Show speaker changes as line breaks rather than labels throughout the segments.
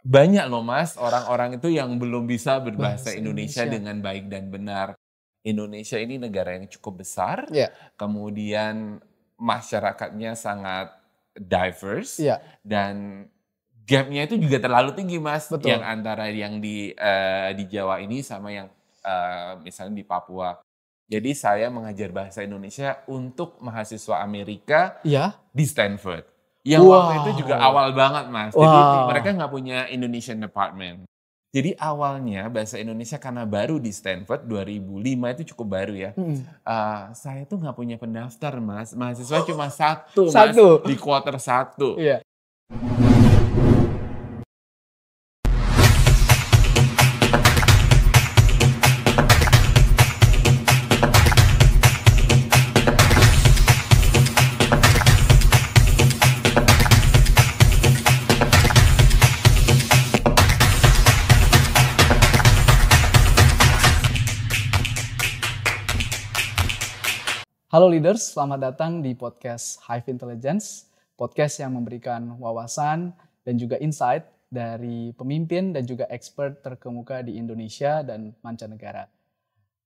Banyak loh Mas, orang-orang itu yang belum bisa berbahasa
Bahasa
Indonesia
Indonesia.
dengan baik dan benar. Indonesia ini negara yang cukup besar,
Iya,
kemudian masyarakatnya sangat diverse,
iya,
dan gap-nya itu juga terlalu tinggi Mas, yang
betul.
antara yang di Jawa ini sama yang misalnya di Papua. Jadi saya mengajar bahasa Indonesia untuk mahasiswa Amerika
Iya?
di Stanford. Yang waktu itu juga
Wow,
awal banget Mas, jadi mereka
wah,
nggak punya Indonesian department. Jadi awalnya bahasa Indonesia karena baru di Stanford 2005 itu cukup baru ya,
mhm.
saya tuh nggak punya pendaftar Mas, mahasiswa cuma 1 Mas,
1?
di quarter 1.
Iya. Halo leaders, selamat datang di podcast Hive Intelligence, podcast yang memberikan wawasan dan juga insight dari pemimpin dan juga expert terkemuka di Indonesia dan mancanegara.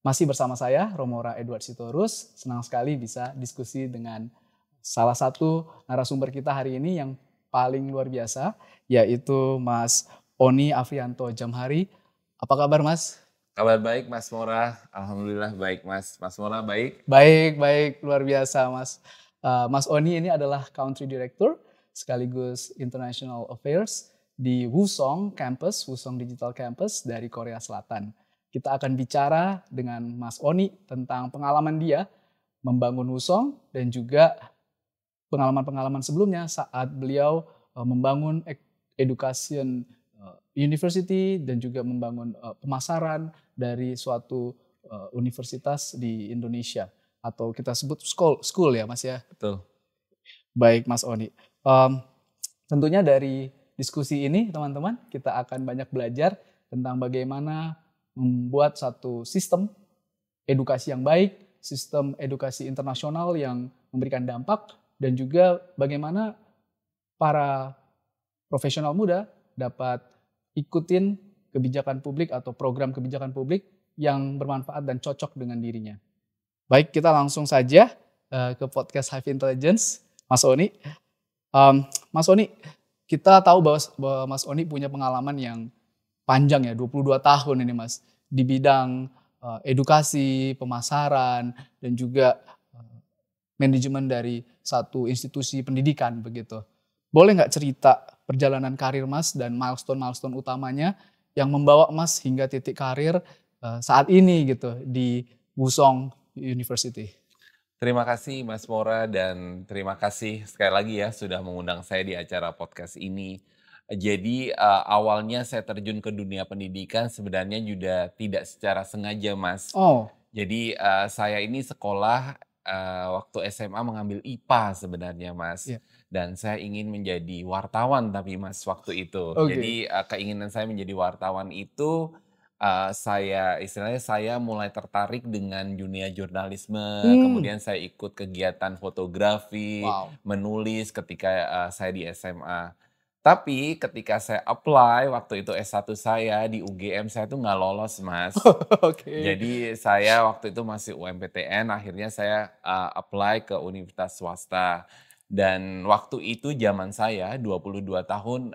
Masih bersama saya, Romora Edward Sitorus, senang sekali bisa diskusi dengan salah satu narasumber kita hari ini yang paling luar biasa, yaitu Mas Oni Afrianto Jamhari. Apa kabar Mas?
Kabar baik Mas Mora, alhamdulillah baik Mas. Mas Mora baik?
Baik, baik, luar biasa Mas. Mas Oni ini adalah Country Director sekaligus International Affairs di Wusong Campus, Wusong Digital Campus dari Korea Selatan. Kita akan bicara dengan Mas Oni tentang pengalaman dia membangun Wusong dan juga pengalaman-pengalaman sebelumnya saat beliau membangun education university dan juga membangun pemasaran dari suatu universitas di Indonesia atau kita sebut school ya Mas ya.
Betul.
Baik Mas Oni. Tentunya dari diskusi ini teman-teman kita akan banyak belajar tentang bagaimana membuat satu sistem edukasi yang baik, sistem edukasi internasional yang memberikan dampak dan juga bagaimana para profesional muda dapat ikutin kebijakan publik atau program kebijakan publik yang bermanfaat dan cocok dengan dirinya. Baik, kita langsung saja ke podcast Hive Intelligence, Mas Oni. Mas Oni, kita tahu bahwa Mas Oni punya pengalaman yang panjang ya, 22 tahun ini Mas, di bidang edukasi, pemasaran, dan juga manajemen dari satu institusi pendidikan begitu. Boleh nggak cerita perjalanan karir Mas dan milestone-milestone utamanya yang membawa Mas hingga titik karir saat ini gitu di Wusong University?
Terima kasih Mas Mora dan terima kasih sekali lagi ya sudah mengundang saya di acara podcast ini. Jadi awalnya saya terjun ke dunia pendidikan sebenarnya juga tidak secara sengaja Mas.
Oh,
Jadi saya ini sekolah waktu SMA mengambil IPA sebenarnya Mas.
iya.
Dan saya ingin menjadi wartawan tapi Mas waktu itu.
Oke.
Jadi keinginan saya menjadi wartawan itu istilahnya saya mulai tertarik dengan dunia jurnalisme, kemudian saya ikut kegiatan fotografi,
Wow.
menulis ketika saya di SMA. Tapi ketika saya apply waktu itu S1 saya di UGM saya tuh nggak lolos Mas.
Oke.
Jadi saya waktu itu masih UMPTN, akhirnya saya apply ke universitas swasta. Dan waktu itu zaman saya 22 tahun,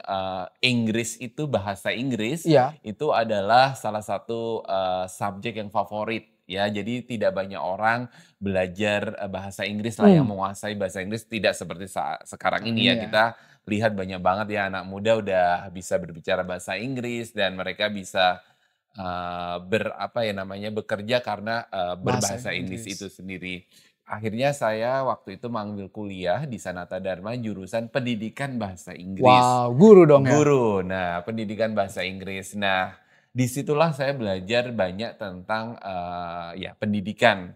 Inggris itu bahasa Inggris,
Iya.
itu adalah salah satu subjek yang favorit ya. Jadi tidak banyak orang belajar bahasa Inggris lah yang menguasai bahasa Inggris, tidak seperti sekarang
Saat
ini
ini
ya.
ya.
Kita lihat banyak banget ya anak muda udah bisa berbicara bahasa Inggris dan mereka bisa bekerja karena
Bahasa
berbahasa Inggris
Inggris.
itu sendiri. Akhirnya saya waktu itu mengambil kuliah di Sanata Dharma jurusan pendidikan bahasa Inggris.
Wow, guru dong ya?
Guru, nah pendidikan bahasa Inggris. Nah disitulah saya belajar banyak tentang ya pendidikan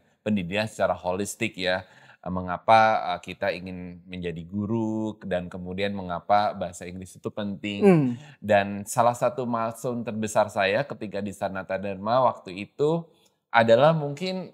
secara holistik ya. Mengapa kita ingin menjadi guru dan kemudian mengapa bahasa Inggris itu penting. Dan salah satu milestone terbesar saya ketika di Sanata Dharma waktu itu adalah mungkin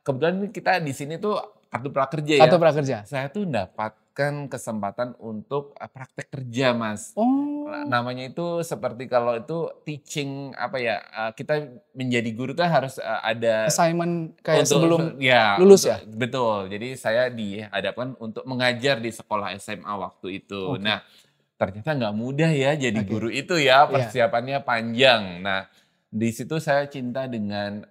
kebetulan kita di sini tuh kartu prakerja ya.
Kartu prakerja?
Saya tuh dapat mendapatkan kesempatan untuk praktek kerja, Mas.
Oh,
Namanya itu seperti kalau itu teaching apa ya, kita menjadi guru kan harus, ada
assignment kayak
untuk
sebelum
ya,
lulus
untuk
ya?
betul. Jadi saya dihadapkan untuk mengajar di sekolah SMA waktu itu.
Oke,
Nah, ternyata nggak mudah ya jadi
oke.
guru itu ya,
Iya,
persiapannya panjang. Nah, di situ saya cinta dengan,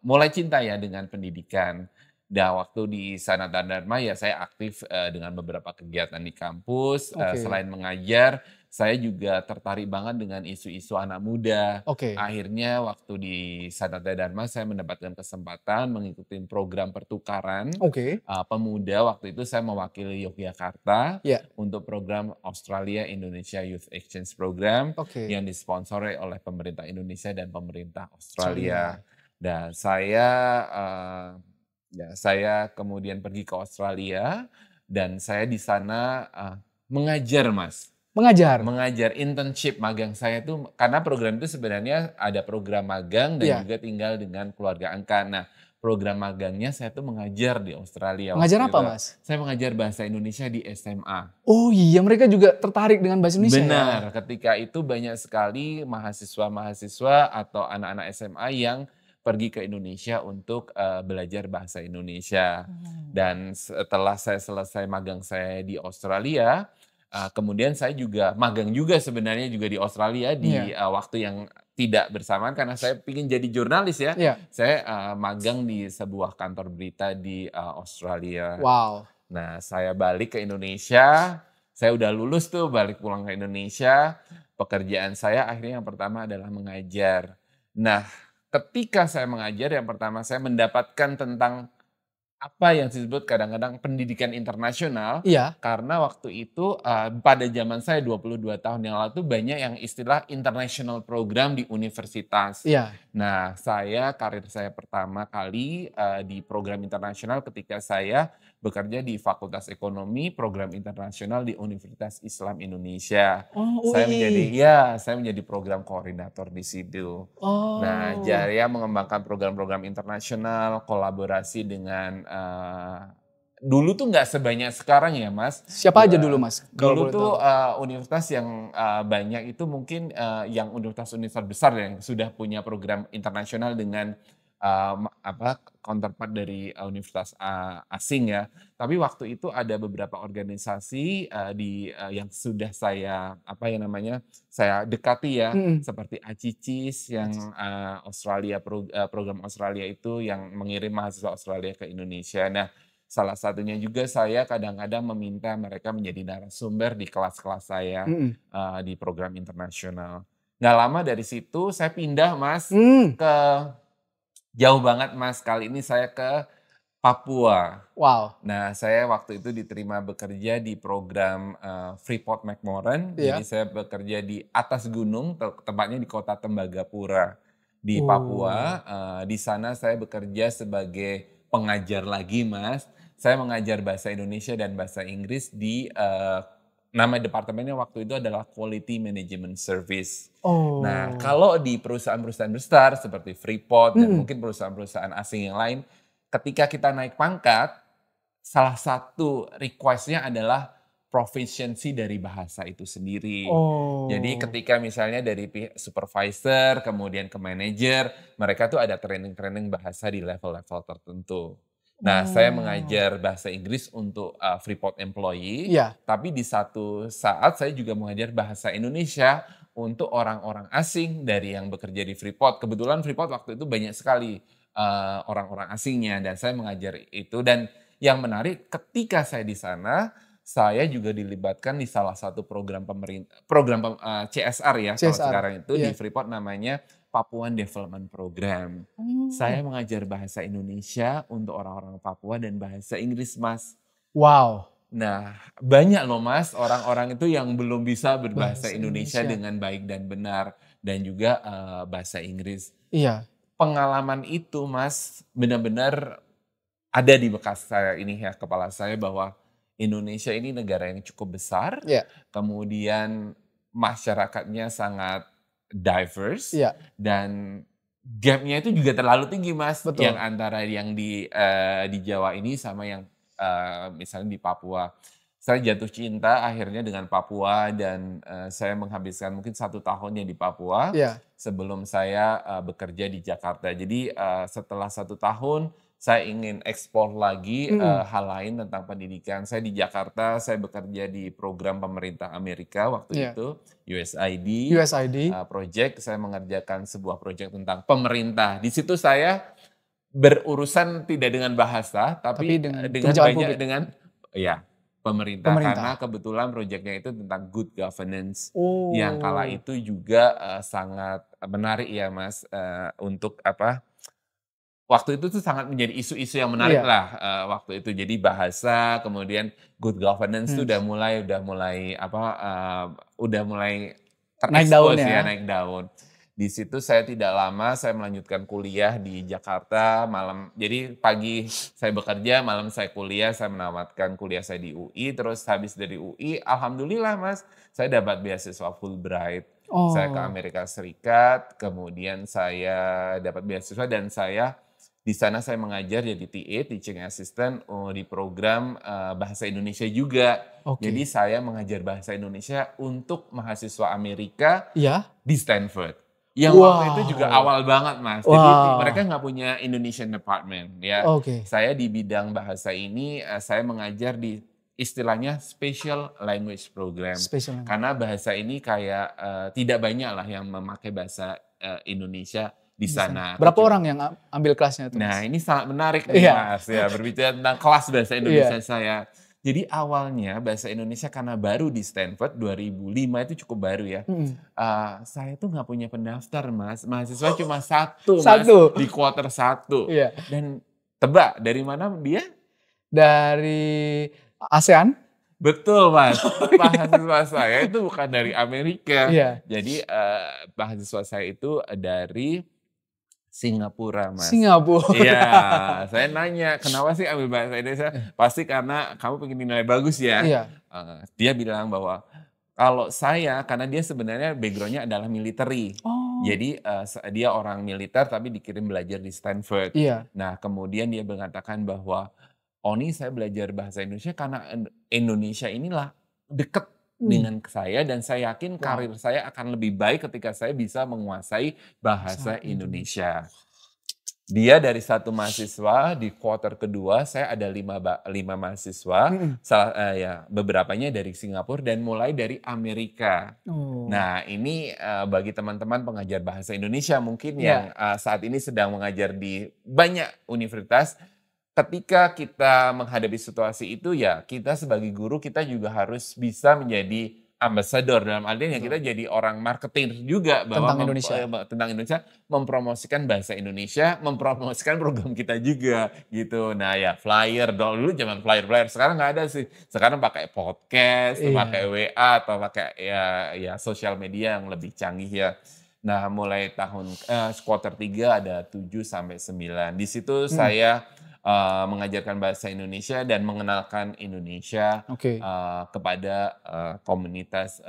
mulai cinta ya dengan pendidikan. Dan waktu di Sanata Dharma ya saya aktif, dengan beberapa kegiatan di kampus,
oke,
selain mengajar, saya juga tertarik banget dengan isu-isu anak muda.
oke,
Akhirnya waktu di Sanata Dharma saya mendapatkan kesempatan mengikuti program pertukaran,
oke.
pemuda. Waktu itu saya mewakili Yogyakarta
Iya,
untuk program Australia Indonesia Youth Exchange Program
oke.
yang disponsori oleh pemerintah Indonesia dan pemerintah
Australia.
Australia. Dan saya kemudian pergi ke Australia dan saya di sana, mengajar, Mas.
Mengajar?
Mengajar, internship, magang saya itu karena program itu sebenarnya ada program magang dan
Iya.
juga tinggal dengan keluarga angkat. Nah, program magangnya saya tuh mengajar di Australia
Mengajar
waktu
apa,
itu.
Mas?
Saya mengajar bahasa Indonesia di SMA.
Oh iya, mereka juga tertarik dengan bahasa Indonesia ya?
Benar, ketika itu banyak sekali mahasiswa-mahasiswa atau anak-anak SMA yang pergi ke Indonesia untuk, belajar bahasa Indonesia.
Oh.
Dan setelah saya selesai magang saya di Australia, kemudian saya juga magang juga sebenarnya juga di Australia di,
Iya,
waktu yang tidak bersamaan karena saya ingin jadi jurnalis ya.
iya.
Saya, magang di sebuah kantor berita di, Australia.
Wow.
Nah, saya balik ke Indonesia, saya udah lulus tuh balik pulang ke Indonesia, pekerjaan saya akhirnya yang pertama adalah mengajar. Nah, ketika saya mengajar yang pertama saya mendapatkan tentang apa yang disebut kadang-kadang pendidikan internasional,
Iya,
karena waktu itu, pada zaman saya 22 tahun yang lalu tuh banyak yang istilah international program di universitas.
iya.
Nah, karir saya pertama kali, di program internasional ketika saya bekerja di Fakultas Ekonomi Program Internasional di Universitas Islam Indonesia.
Oh, UI.
Saya menjadi program koordinator di situ. Nah,
Oh.
Jaya mengembangkan program-program internasional, kolaborasi dengan, dulu tuh nggak sebanyak sekarang ya, Mas.
Siapa aja dulu, Mas, kalau
Dulu
boleh
tuh,
tahu?
universitas yang, banyak itu mungkin, yang universitas-universitas besar yang sudah punya program internasional dengan, counterpart dari, universitas, asing ya. Tapi waktu itu ada beberapa organisasi, yang sudah saya, saya dekati ya,
Mhm.
seperti ACICIS yang, program Australia itu yang mengirim mahasiswa Australia ke Indonesia. Nah, salah satunya juga saya kadang-kadang meminta mereka menjadi narasumber di kelas-kelas saya,
Mhm.
di program internasional. Nggak lama dari situ saya pindah, Mas,
Mmm.
ke jauh banget, Mas, kali ini saya ke Papua.
Wow.
Nah, saya waktu itu diterima bekerja di program, Freeport-McMoRan, jadi
Iya.
saya bekerja di atas gunung, tepatnya di kota Tembagapura di Papua.
Oh.
Di sana saya bekerja sebagai pengajar lagi, Mas. Saya mengajar bahasa Indonesia dan bahasa Inggris di, nama departemennya waktu itu adalah Quality Management Service. Nah,
Oh.
kalau di perusahaan-perusahaan besar seperti Freeport dan
Mhm.
mungkin perusahaan-perusahaan asing yang lain, ketika kita naik pangkat, salah satu request-nya adalah proficiency dari bahasa itu sendiri. Jadi
Oh.
ketika misalnya dari supervisor, kemudian ke manajer, mereka tuh ada training-training bahasa di level-level tertentu. Nah, saya
Oh.
mengajar bahasa Inggris untuk, Freeport employee,
Iya.
tapi di satu saat saya juga mengajar bahasa Indonesia untuk orang-orang asing dari yang bekerja di Freeport. Kebetulan Freeport waktu itu banyak sekali, orang-orang asingnya dan saya mengajar itu. Dan yang menarik ketika saya di sana, saya juga dilibatkan di salah satu CSR ya kalau
CSR.
sekarang itu di
Iya.
Freeport namanya Papuan Development Program. Saya
Oh.
mengajar bahasa Indonesia untuk orang-orang Papua dan bahasa Inggris, Mas.
Wow.
Nah, banyak loh, Mas, orang-orang itu yang belum bisa berbahasa
Bahasa
Indonesia
Indonesia.
dengan baik dan benar dan juga, bahasa Inggris.
Iya.
Pengalaman itu, Mas, benar-benar ada di bekas saya ini ya, kepala saya bahwa Indonesia ini negara yang cukup besar,
Iya.
kemudian masyarakatnya sangat diverse
Iya.
dan gap-nya itu juga terlalu tinggi, Mas, yang
Betul.
antara yang di Jawa ini sama yang, misalnya di Papua. saya jatuh cinta akhirnya dengan Papua dan saya menghabiskan mungkin 1 tahunnya di Papua
Iya.
sebelum saya bekerja di Jakarta. Jadi setelah 1 tahun saya ingin eksplor lagi hal lain tentang pendidikan. Saya di Jakarta, saya bekerja di program pemerintah Amerika waktu
Iya.
itu, USAID.
USAID.
Project, saya mengerjakan sebuah project tentang pemerintah. Di situ saya berurusan tidak dengan bahasa, tapi
dengan
dengan
kebijakan
banyak
publik.
dengan ya pemerintah.
Pemerintah.
Karena kebetulan proyeknya itu tentang good governance
Oh.
yang kala itu juga sangat menarik ya Mas, untuk waktu itu tuh sangat menjadi isu-isu yang menarik
Iya.
lah waktu itu. Jadi bahasa, kemudian good governance tuh udah mulai
Naik daun
terekspos
ya.
naik daun. Di situ saya tidak lama, saya melanjutkan kuliah di Jakarta malam. Jadi pagi saya bekerja, malam saya kuliah, saya menamatkan kuliah saya di UI. Terus habis dari UI, alhamdulillah Mas, saya dapat beasiswa Fulbright. Saya ke
Oh.
Amerika Serikat, kemudian saya dapat beasiswa dan di sana saya mengajar jadi TA, teaching assistant di program bahasa Indonesia juga.
Oke.
Jadi saya mengajar bahasa Indonesia untuk mahasiswa Amerika
Iya.
di Stanford. Yang waktu itu juga awal banget Mas. Jadi mereka nggak punya Indonesian department ya.
Oke.
Saya di bidang bahasa ini saya mengajar di istilahnya special language program.
Special language.
Karena bahasa ini kayak tidak banyak lah yang memakai bahasa Indonesia di sana.
Berapa orang yang ambil kelasnya itu?
Nah, ini sangat menarik nih Mas ya, berbicara tentang kelas bahasa Indonesia saya. Jadi awalnya bahasa Indonesia karena baru di Stanford 2005 itu cukup baru ya. Saya tuh nggak punya pendaftar Mas, mahasiswa cuma satu Mas di quarter 1.
Iya.
Dan tebak dari mana dia?
Dari ASEAN.
Betul Mas, mahasiswa saya itu bukan dari Amerika.
Iya.
Jadi mahasiswa saya itu dari Singapura Mas.
Singapura.
Iya, saya nanya kenapa sih ambil bahasa Indonesia? Pasti karena kamu pengen nilai bagus ya.
Iya.
Dia bilang bahwa karena dia sebenarnya backgroundnya adalah military.
Oh.
Jadi dia orang militer tapi dikirim belajar di Stanford.
Iya.
Nah kemudian dia mengatakan bahwa Oni saya belajar bahasa Indonesia karena Indonesia inilah deket dengan saya dan saya yakin karir saya akan lebih baik ketika saya bisa menguasai bahasa Indonesia. Dia dari 1 mahasiswa, di quarter kedua saya ada 5 mahasiswa, beberapanya dari Singapura dan mulai dari Amerika. Nah ini bagi teman-teman pengajar bahasa Indonesia mungkin yang saat ini sedang mengajar di banyak universitas, ketika kita menghadapi situasi itu ya kita sebagai guru kita juga harus bisa menjadi ambassador dalam artian ya kita jadi orang marketing juga bahwa tentang Indonesia, mempromosikan bahasa Indonesia, mempromosikan program kita juga gitu. Nah ya flyer dulu zaman flyer sekarang nggak ada sih. Sekarang pakai podcast, pakai WA atau pakai ya sosial media yang lebih canggih ya. Nah mulai tahun quarter 3 ada 7 sampai 9. Di situ saya mengajarkan bahasa Indonesia dan mengenalkan Indonesia kepada komunitas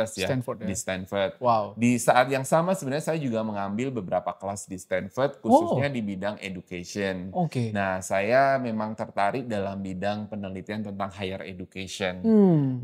Stanford,
di Stanford.
Wow.
Di saat yang sama sebenarnya saya juga mengambil beberapa kelas di Stanford khususnya di bidang education. Nah, saya memang tertarik dalam bidang penelitian tentang higher education.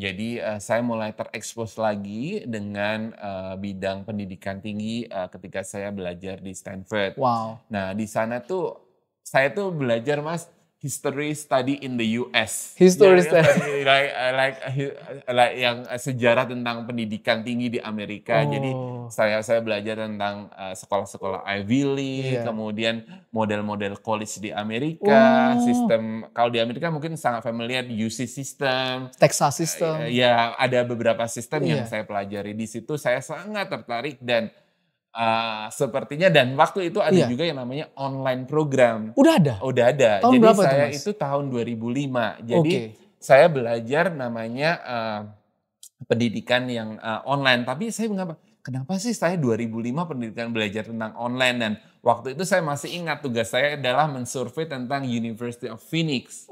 Jadi saya mulai terekspos lagi dengan bidang pendidikan tinggi ketika saya belajar di Stanford.
Wow.
Nah, di sana tuh saya tuh belajar Mas history study in the US.
History study
like yang sejarah tentang pendidikan tinggi di Amerika. Jadi saya belajar tentang sekolah-sekolah Ivy League, kemudian model-model college di Amerika, sistem kalau di Amerika mungkin sangat familiar UC system,
Texas system.
Ya, ada beberapa sistem yang saya pelajari di situ. Saya sangat tertarik dan sepertinya dan waktu itu ada juga yang namanya online program.
Udah ada?
Udah ada.
Tahun
jadi
berapa
saya
itu, Mas?
itu tahun 2005. Jadi saya belajar namanya pendidikan yang online. Tapi saya mengapa? Kenapa sih saya 2005 pendidikan belajar tentang online dan waktu itu saya masih ingat tugas saya adalah mensurvei tentang University of Phoenix.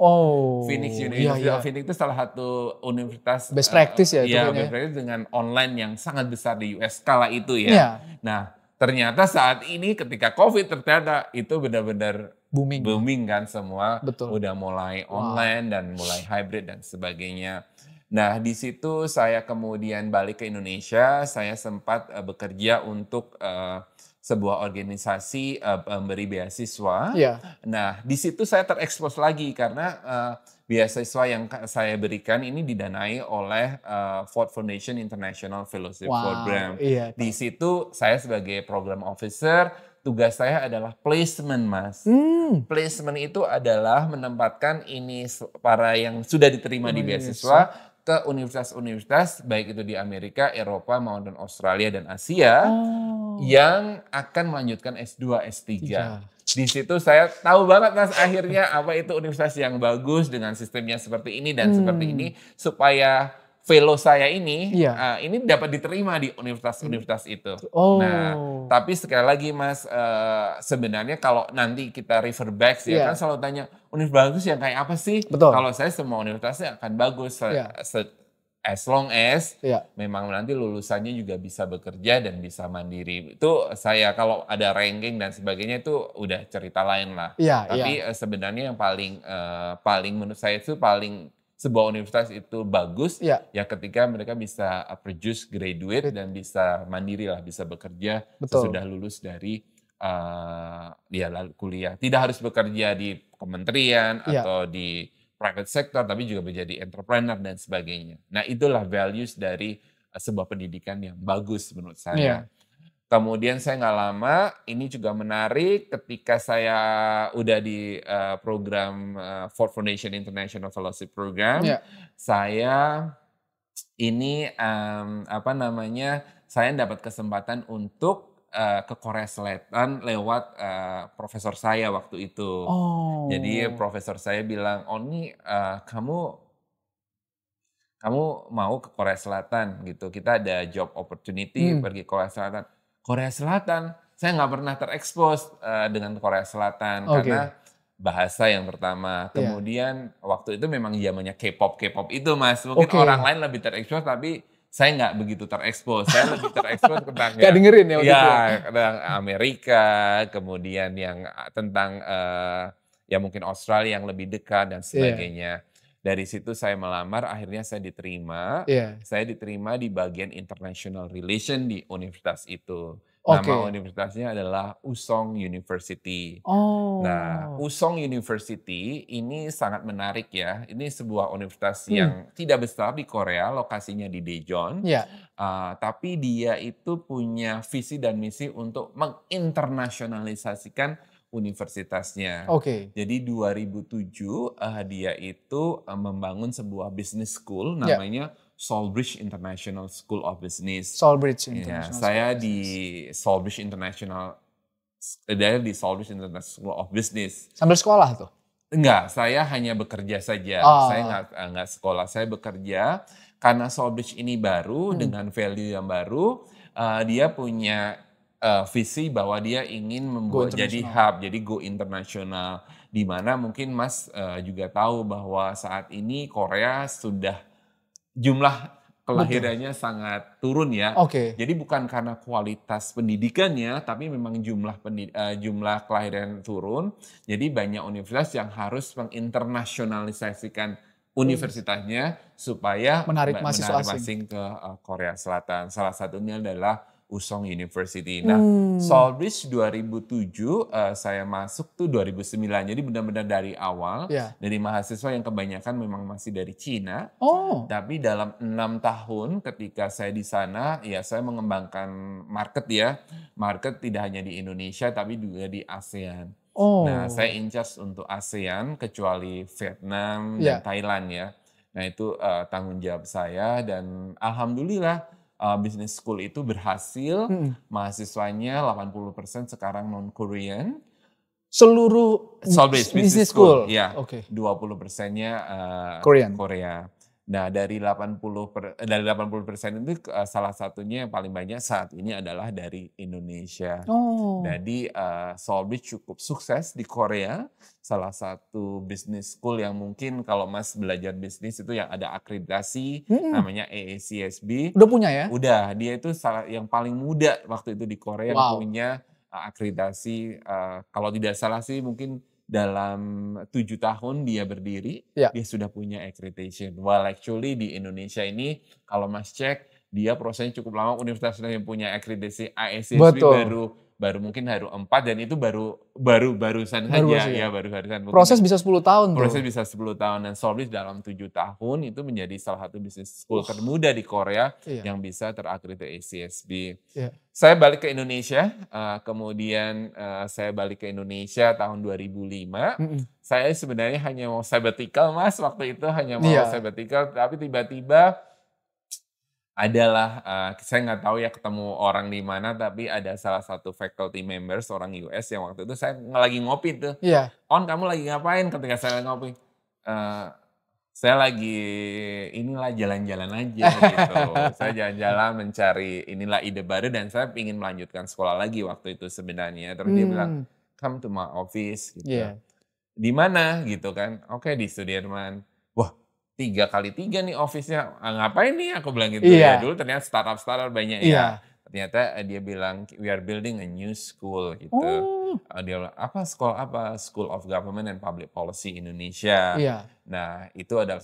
Phoenix University of Phoenix itu salah satu universitas
best practice ya.
Iya, best practice dengan online yang sangat besar di US kala itu ya. Nah, ternyata saat ini ketika COVID ternyata itu benar-benar
booming.
booming kan semua
Betul.
udah mulai online dan mulai hybrid dan sebagainya. Nah, di situ saya kemudian balik ke Indonesia, saya sempat bekerja untuk sebuah organisasi pemberi beasiswa.
Iya.
Nah, di situ saya terekspos lagi karena beasiswa yang saya berikan ini didanai oleh Ford Foundation International Fellowship Program.
Iya.
Di situ saya sebagai program officer, tugas saya adalah placement, Mas. Placement itu adalah menempatkan ini para yang sudah diterima di beasiswa ke universitas-universitas, baik itu di Amerika, Eropa, maupun Australia dan Asia, yang akan melanjutkan S2, S3. Di situ saya tahu banget, Mas, akhirnya apa itu universitas yang bagus dengan sistemnya seperti ini dan seperti ini, supaya fellow saya ini dapat diterima di universitas-universitas itu. Nah, tapi sekali lagi, Mas, sebenarnya kalau nanti kita refer back ya kan selalu tanya, universitas bagus yang kayak apa sih?
Betul.
Kalau saya semua universitasnya akan bagus. As long as memang nanti lulusannya juga bisa bekerja dan bisa mandiri. Itu saya kalau ada ranking dan sebagainya itu udah cerita lain lah. Tapi sebenarnya yang paling menurut saya itu paling sebuah universitas itu bagus ya ketika mereka bisa produce graduate dan bisa mandiri lah, bisa bekerja sesudah lulus dari kuliah. Tidak harus bekerja di kementerian atau di private sector, tapi juga menjadi entrepreneur dan sebagainya. Nah, itulah values dari sebuah pendidikan yang bagus menurut saya. Kemudian saya nggak lama, ini juga menarik ketika saya udah di program Ford Foundation International Fellowship Program, saya ini saya dapat kesempatan untuk ke Korea Selatan lewat profesor saya waktu itu. Jadi profesor saya bilang, ini kamu mau ke Korea Selatan gitu, kita ada job opportunity pergi ke Korea Selatan. Korea Selatan, saya nggak pernah terekspos dengan Korea Selatan karena bahasa yang pertama. Kemudian waktu itu memang zamannya K-pop itu, Mas. Mungkin orang lain lebih terekspos, tapi saya nggak begitu terekspos. Saya lebih terekspos tentang tentang Amerika, kemudian yang tentang mungkin Australia yang lebih dekat dan sebagainya. Dari situ saya melamar, akhirnya saya diterima. Saya diterima di bagian International Relation di universitas itu. Nama universitasnya adalah Usong University. Nah, Usong University ini sangat menarik ya. Ini sebuah universitas yang tidak besar di Korea, lokasinya di Daejeon. Tapi dia itu punya visi dan misi untuk menginternasionalisasikan universitasnya. Jadi 2007 dia itu membangun sebuah business school namanya Sawlbridge International School of Business.
Sawlbridge International.
Saya di Sawlbridge International School of Business.
Sambil sekolah tuh?
Enggak, saya hanya bekerja saja. Saya nggak sekolah, saya bekerja karena Sawlbridge ini baru dengan value yang baru. Dia punya visi bahwa dia ingin membuat jadi hub, jadi go internasional. Di mana mungkin Mas juga tahu bahwa saat ini Korea sudah jumlah kelahirannya sangat turun ya. Jadi bukan karena kualitas pendidikannya, tapi memang jumlah kelahiran turun. Jadi banyak universitas yang harus menginternasionalisasikan universitasnya supaya menarik mahasiswa asing ke Korea Selatan. Salah satunya adalah Usong University. Nah, Sawlbridge 2007 saya masuk tuh 2009. Jadi benar-benar dari awal, dari mahasiswa yang kebanyakan memang masih dari Cina. Tapi dalam 6 tahun ketika saya di sana, ya saya mengembangkan market ya. Market tidak hanya di Indonesia, tapi juga di ASEAN. Nah, saya in charge untuk ASEAN, kecuali Vietnam dan Thailand ya. Nah, itu tanggung jawab saya dan alhamdulillah, business school itu berhasil, mahasiswanya 80% sekarang non-Korean.
Seluruh
Sawlbridge Business School, ya, 20%-nya Korea. Nah, dari 80% itu salah satunya yang paling banyak saat ini adalah dari Indonesia. Jadi Sawlbridge cukup sukses di Korea. Salah satu business school yang mungkin kalau Mas belajar bisnis itu yang ada akreditasi, namanya AACSB.
Udah punya ya?
Udah, dia itu yang paling muda waktu itu di Korea yang punya akreditasi. Kalau tidak salah sih mungkin dalam 7 tahun dia berdiri,
Ya,
dia sudah punya accreditation. While actually di Indonesia ini kalau Mas cek, dia prosesnya cukup lama. Universitas yang punya akreditasi ISSB
betul.
baru mungkin baru 4 dan itu barusan
Baru
saja
sih ya.
ya, barusan mungkin
Proses bisa 10 tahun
proses
tuh.
bisa 10 tahun dan Solbis dalam 7 tahun itu menjadi salah satu bisnis school termuda di Korea
Iya,
yang bisa terakreditasi ACSB.
iya.
Saya balik ke Indonesia, kemudian saya balik ke Indonesia tahun 2005.
Mhm.
Saya sebenarnya hanya mau sabbatical Mas, waktu itu hanya mau
Iya.
sabbatical, tapi tiba-tiba adalah, saya nggak tahu ya ketemu orang di mana, tapi ada salah satu faculty members orang US yang waktu itu saya lagi ngopi tuh,
Iya.
"On kamu lagi ngapain?" Ketika saya ngopi, eee, "Saya lagi inilah jalan-jalan aja," gitu. Saya jalan-jalan mencari inilah ide baru dan saya ingin melanjutkan sekolah lagi waktu itu sebenarnya. Terus dia bilang,
Mmm,
"Come to my office," gitu.
iya.
"Di mana?" Gitu kan. "Oke, di Sudirman." Wah, 3x3 nih office-nya, "Ngapain nih?" Aku bilang gitu ya.
Iya,
Dulu ternyata startup-startup banyak ya.
iya.
Ternyata, dia bilang, "We are building a new school," gitu.
Oh,
Dia bilang, "Apa? Sekolah apa?" "School of Government and Public Policy Indonesia."
iya.
Nah, itu adalah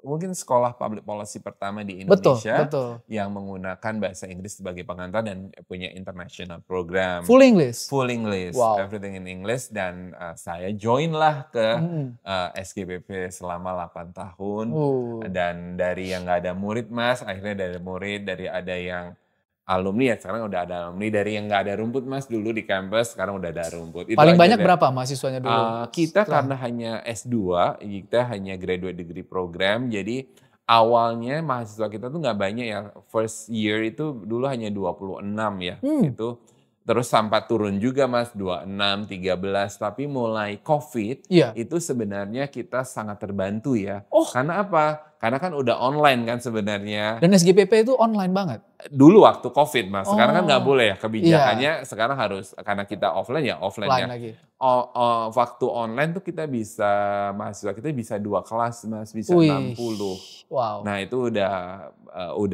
mungkin sekolah public policy pertama di
Betul,
Indonesia
betul.
yang menggunakan bahasa Inggris sebagai pengantar dan punya international program.
Full English?
Full English,
Wow.
everything in English dan, saya join lah ke,
Mhm.
SGPP selama 8 tahun
Oh,
dan dari yang nggak ada murid Mas, akhirnya dari murid, dari ada yang alumni ya sekarang udah ada alumni, dari yang nggak ada rumput Mas dulu di kampus, sekarang udah ada rumput. Itu
paling
aja
banyak
deh.
berapa mahasiswanya dulu?
Kita
Setelah
karena hanya S2, kita hanya graduate degree program, jadi awalnya mahasiswa kita tuh nggak banyak ya, first year itu dulu hanya 26 ya,
hmm,
itu. Terus sempat turun juga Mas, 26, 13, tapi mulai Covid,
iya.
itu sebenarnya kita sangat terbantu ya.
Oh,
Karena apa? Karena kan udah online kan sebenarnya.
dan SGPP itu online banget?
Dulu waktu Covid Mas, sekarang kan nggak
Oh,
boleh ya,
iya,
kebijakannya sekarang harus karena kita offline ya offline
lain
ya.
lagi.
Waktu online tuh kita bisa mahasiswa kita bisa 2 kelas Mas, bisa
Wih,
60.
wow,
Nah itu udah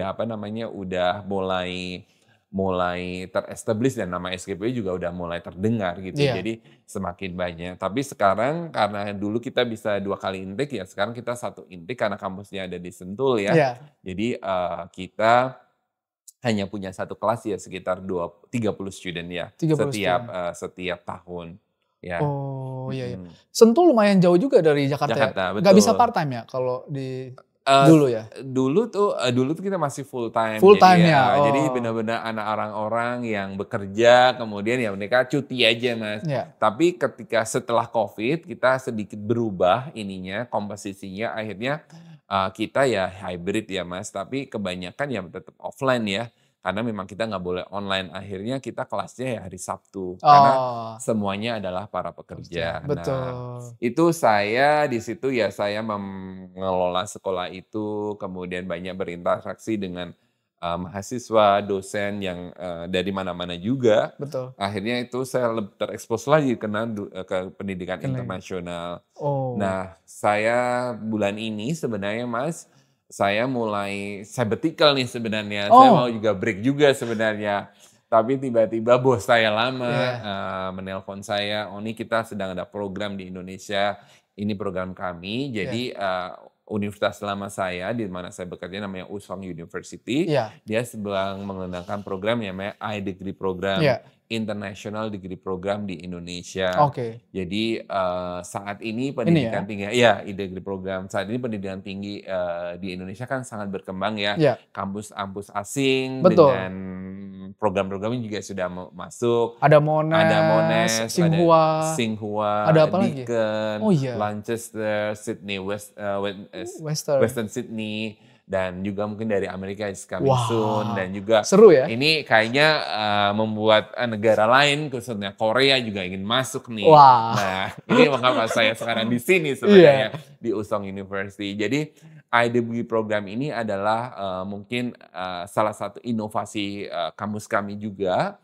apa namanya, udah mulai mulai ter-establish dan nama SGPI juga udah mulai terdengar gitu.
iya,
Jadi semakin banyak. Tapi sekarang karena dulu kita bisa 2 kali intake ya, sekarang kita 1 intake karena kampusnya ada di Sentul ya.
iya,
Jadi, kita hanya punya 1 kelas ya sekitar 30 student ya,
30
setiap,
student.
Setiap tahun, ya.
Oh, iya, iya.
Mhm.
Sentul lumayan jauh juga dari Jakarta ya?
Jakarta,
Nggak bisa
betul.
part-time ya kalau di
Eee,
dulu ya?
dulu tuh kita masih full time.
Full
Jadi
time ya?
jadi
Oh,
benar-benar anak orang-orang yang bekerja, kemudian ya mereka cuti aja, Mas.
iya,
Tapi ketika setelah Covid, kita sedikit berubah ininya, komposisinya, akhirnya, kita ya hybrid ya, Mas, tapi kebanyakan ya tetap offline ya, karena memang kita nggak boleh online. Akhirnya kita kelasnya ya hari Sabtu, karena
oh,
semuanya adalah para
kerja,
pekerja. Nah,
betul.
itu saya di situ ya saya mengelola sekolah itu, kemudian banyak berinteraksi dengan, mahasiswa, dosen yang, dari mana-mana juga.
Betul,
Akhirnya itu saya terekspos lagi ke pendidikan
keneng.
internasional.
Oh,
Nah, saya bulan ini sebenarnya Mas, saya mulai sabbatical nih sebenarnya. Saya mau
oh,
juga break juga sebenarnya. Tapi tiba-tiba bos saya lama,
iya,
menelpon saya, "Oh, ini kita sedang ada program di Indonesia, ini program kami."
iya,
Jadi, universitas lama saya di mana saya bekerja namanya Usong University,
iya,
dia sedang menggunakan program yang namanya iDegree Program,
iya,
International Degree Program di Indonesia.
oke.
Jadi, saat ini
Ini ya?
pendidikan tinggi ya, iDegree Program. Saat ini pendidikan tinggi, di Indonesia kan sangat berkembang ya.
Iya,
Kampus-kampus asing
betul.
dengan program-programnya juga sudah masuk.
Ada
Ada
Monash,
Monash, ada
Tsinghua, ada
Tsinghua,
apa lagi?
Deakin,
Oh iya,
Lancaster, Sydney
Western.
Western Sydney, dan juga mungkin dari Amerika is coming soon, dan
Wah,
juga
seru ya?
ini kayaknya, membuat, negara lain khususnya Korea juga ingin masuk nih.
Wah,
Nah, ini mengapa saya sekarang di sini
iya,
sebenarnya, di Usong University. Jadi, IDB program ini adalah, mungkin, salah satu inovasi, kampus kami juga,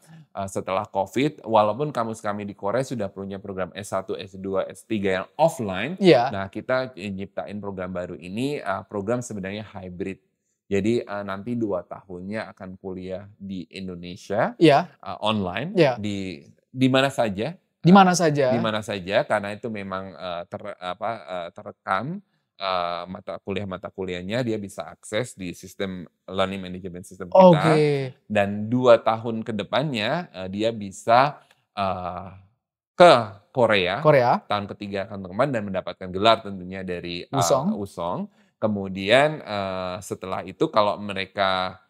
setelah Covid. Walaupun kampus kami di Korea sudah punya program S1, S2, S3 yang offline,
iya,
nah kita nyiptain program baru ini, program sebenarnya hybrid. Jadi, nanti 2 tahunnya akan kuliah di Indonesia,
iya,
online,
iya,
di mana saja,
Di mana saja?
Di mana saja karena itu memang, terekam, mata kuliahnya dia bisa akses di sistem learning management system kita,
Oke.
dan 2 tahun ke depannya, dia bisa, eee, ke Korea,
Korea,
tahun ketiga akan teman dan mendapatkan gelar tentunya dari,
Wusong.
Wusong. Kemudian, setelah itu kalau mereka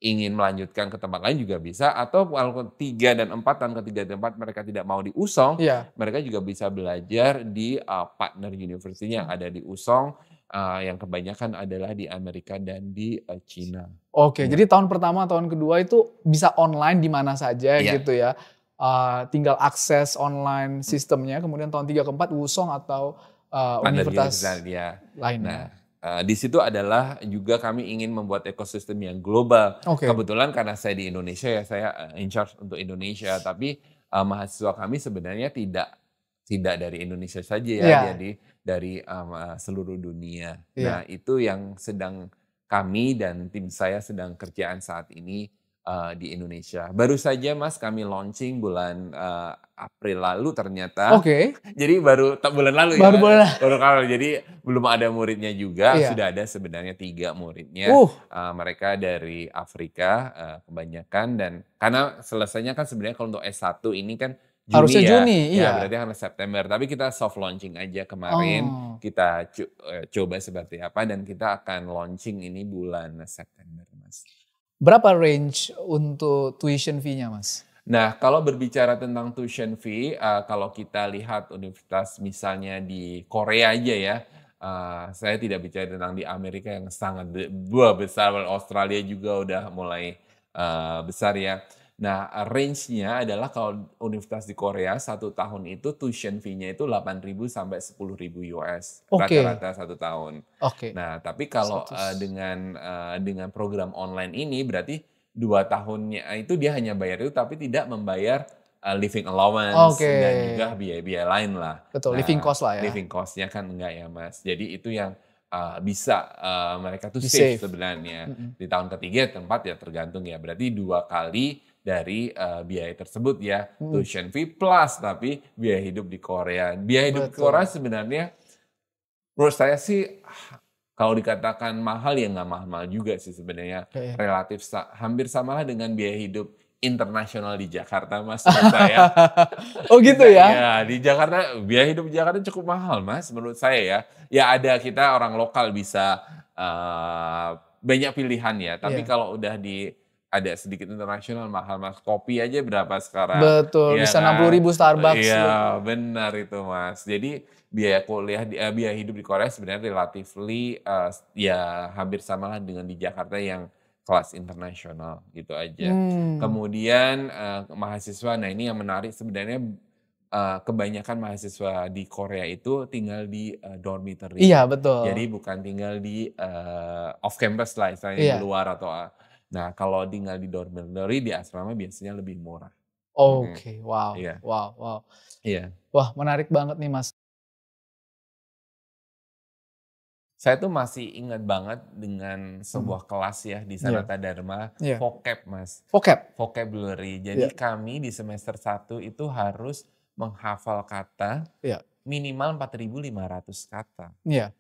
ingin melanjutkan ke tempat lain juga bisa, atau kalau 3 dan 4 tahun ke-3 dan 4 mereka tidak mau di USONG,
Iya.
mereka juga bisa belajar di, partner university yang ada di USONG, yang kebanyakan adalah di Amerika dan di, Cina.
Oke,
Ya.
jadi tahun pertama, tahun kedua itu bisa online di mana saja
Iya.
gitu ya. Tinggal akses online sistemnya, kemudian tahun 3 ke 4 Wusong atau
Partner
universitas
university ya. Nah,
lainnya.
di situ adalah juga kami ingin membuat ekosistem yang global.
Oke.
Kebetulan karena saya di Indonesia ya, saya, in charge untuk Indonesia, tapi, mahasiswa kami sebenarnya tidak dari Indonesia saja ya,
Iya.
jadi dari, seluruh dunia.
Iya.
Nah, itu yang sedang kami dan tim saya sedang kerjaan saat ini, di Indonesia. Baru saja Mas kami launching bulan, April lalu ternyata.
Oke.
Jadi baru bulan lalu
Baru
ya,
bulan
baru lalu. Jadi belum ada muridnya juga,
Iya.
sudah ada sebenarnya 3 muridnya.
Uh.
Mereka dari Afrika, kebanyakan, dan karena selesainya kan sebenarnya kalau untuk S1 ini kan Juni
Harusnya
ya.
Juni,
Ya,
iya.
berarti karena September. Tapi kita soft launching aja kemarin.
Oh.
Kita coba seperti apa dan kita akan launching ini bulan September, Mas.
Berapa range untuk tuition fee-nya, Mas?
Nah, kalau berbicara tentang tuition fee, kalau kita lihat universitas misalnya di Korea aja ya, saya tidak bicara tentang di Amerika yang sangat besar, Australia juga udah mulai besar ya. Nah, range-nya adalah kalau universitas di Korea 1 tahun itu tuition fee-nya itu 8.000 sampai 10.000 US,
Oke.
rata-rata 1 tahun.
Oke.
Nah, tapi kalau dengan program online ini berarti 2 tahunnya itu dia hanya bayar itu tapi tidak membayar living allowance
Oke.
dan juga biaya-biaya lain lah.
Betul,
Nah,
living cost lah ya.
living cost-nya kan enggak ya, Mas. Jadi itu yang bisa mereka tuh
Di
save
save.
sebenarnya. Di tahun ketiga, tempat ya tergantung ya. Berarti 2 kali dari biaya tersebut ya, tuition fee plus tapi biaya hidup di Korea. Biaya hidup di
Betul.
Korea sebenarnya menurut saya sih kalau dikatakan mahal ya nggak mahal-mahal juga sih sebenarnya.
Oke.
Relatif hampir samalah dengan biaya hidup internasional di Jakarta, Mas, menurut saya.
Oh gitu ya?
Ya, di Jakarta biaya hidup di Jakarta cukup mahal, Mas, menurut saya ya. Ya ada kita orang lokal bisa banyak pilihan ya, tapi
Iya.
kalau udah ada sedikit internasional mahal, Mas. Kopi aja berapa sekarang?
Betul,
Iya
bisa
kan?
60.000 Starbucks.
Iya, benar itu, Mas. Jadi biaya hidup di Korea sebenarnya relatively ya hampir samalah dengan di Jakarta yang kelas internasional gitu aja. Kemudian mahasiswa, nah ini yang menarik sebenarnya, kebanyakan mahasiswa di Korea itu tinggal di dormitory.
Iya, betul.
Jadi bukan tinggal di off campus lah istilahnya
Iya.
di luar atau nah kalau tinggal di dormitory di asrama biasanya lebih murah.
Oke, wow,
Iya.
wow.
Iya.
Wah, menarik banget nih, Mas.
Saya tuh masih ingat banget dengan sebuah kelas ya di Sanata Dharma,
Iya.
vocab, Mas.
Vocab.
Vocabulary. Jadi
Iya.
kami di semester 1 itu harus menghafal kata
Iya.
minimal 4.500 kata.
Iya.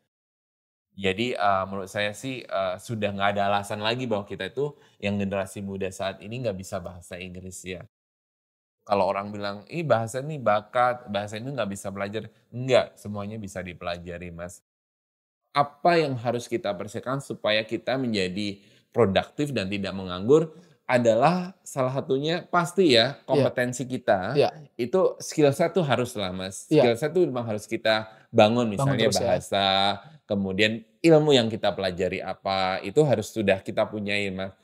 Jadi menurut saya sih sudah nggak ada alasan lagi bahwa kita itu yang generasi muda saat ini nggak bisa bahasa Inggris ya. Kalau orang bilang, ih bahasa ini bakat, bahasa ini nggak bisa belajar. Enggak, semuanya bisa dipelajari, Mas. Apa yang harus kita persiapkan supaya kita menjadi produktif dan tidak menganggur adalah salah satunya pasti ya kompetensi kita.
Iya.
Itu skill set tuh harus lah, Mas.
Iya.
Skill set tuh memang harus kita bangun, misalnya
terus ya.
bahasa, kemudian ilmu yang kita pelajari apa, itu harus sudah kita punyai, Mas.